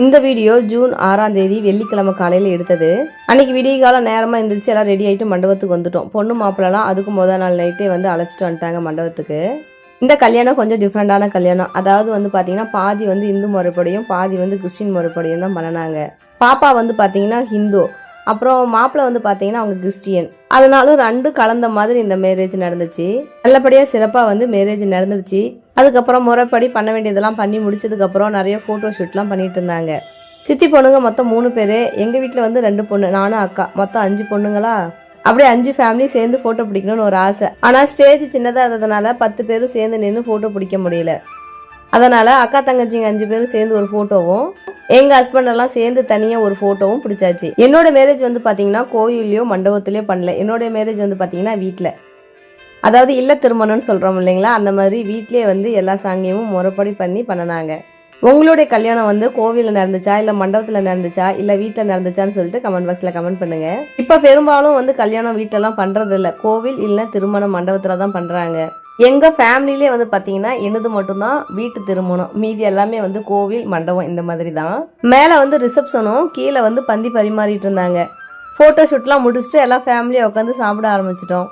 இந்த video June 6ஆம் தேதி வெள்ளிக்கிழமை காலையில் எடுத்தது. அன்னைக்கு விடிய காலம் நேரமாக எழுந்திரிச்சு எல்லாம் ரெடி ஆகிட்டு மண்டபத்துக்கு வந்துட்டோம். பொண்ணு மாப்பிள்ளலாம் அதுக்கு முதல் நாள் நைட்டே வந்து அழைச்சிட்டு வந்துட்டாங்க மண்டபத்துக்கு. இந்த கல்யாணம் கொஞ்சம் டிஃப்ரெண்டான கல்யாணம். அதாவது வந்து பார்த்தீங்கன்னா பாதி வந்து இந்து முறைப்படியும் பாதி வந்து கிறிஸ்டின் முறைப்படியும் தான் பண்ணினாங்க. பாப்பா வந்து பார்த்தீங்கன்னா ஹிந்து, அப்புறம் மாப்பிள்ளை வந்து பார்த்தீங்கன்னா அவங்க கிறிஸ்டியன். அதனால ரெண்டு கலந்த மாதிரி இந்த மேரேஜ் நடந்துச்சு. நல்லபடியாக சிறப்பாக வந்து மேரேஜ் நடந்துச்சு. அதுக்கப்புறம் முறைப்படி பண்ண வேண்டியதெல்லாம் பண்ணி முடிச்சதுக்கப்புறம் நிறைய ஃபோட்டோ ஷூட்லாம் பண்ணிட்டு இருந்தாங்க. சித்தி பொண்ணுங்க மொத்தம் 3 பேர். எங்கள் வீட்டில் வந்து 2 பொண்ணு, நானும் அக்கா, மொத்தம் 5 பொண்ணுங்களா. அப்படியே 5 ஃபேமிலி சேர்ந்து ஃபோட்டோ பிடிக்கணும்னு ஒரு ஆசை. ஆனால் ஸ்டேஜ் சின்னதாக இருந்ததுனால 10 பேரும் சேர்ந்து நின்று ஃபோட்டோ பிடிக்க முடியல. அதனால் அக்கா தங்கச்சிங்க 5 பேரும் சேர்ந்து ஒரு ஃபோட்டோவும், எங்கள் ஹஸ்பண்டெல்லாம் சேர்ந்து தனியாக ஒரு ஃபோட்டோவும் பிடிச்சாச்சு. என்னோட மேரேஜ் வந்து பார்த்தீங்கன்னா கோயிலையோ மண்டபத்துலையோ பண்ணல. என்னோட மேரேஜ் வந்து பார்த்தீங்கன்னா வீட்டில், அதாவது இல்ல திருமணம்னு சொல்கிறோம் இல்லைங்களா, அந்த மாதிரி வீட்லேயே வந்து எல்லா சாங்கியமும் முறைப்படி பண்ணினாங்க. உங்களுடைய கல்யாணம் வந்து கோவிலில் நடந்துச்சா, இல்லை மண்டபத்தில் நடந்துச்சா, இல்லை வீட்டில் நடந்துச்சான்னு சொல்லிட்டு கமெண்ட் பாக்ஸில் கமெண்ட் பண்ணுங்க. இப்போ பெரும்பாலும் வந்து கல்யாணம் வீட்டெல்லாம் பண்ணுறது இல்லை, கோவில் இல்லை திருமணம் மண்டபத்தில் தான் பண்ணுறாங்க. எங்கள் ஃபேமிலியிலே வந்து பார்த்தீங்கன்னா என்னது மட்டும்தான் வீட்டு திருமணம், மீதி எல்லாமே வந்து கோவில் மண்டபம் இந்த மாதிரி தான். மேலே வந்து ரிசப்ஷனும் கீழே வந்து பந்தி பரிமாறிட்டு இருந்தாங்க. ஃபோட்டோ ஷூட்லாம் முடிச்சுட்டு எல்லாம் ஃபேமிலியாக உட்காந்து சாப்பிட ஆரம்பிச்சிட்டோம்.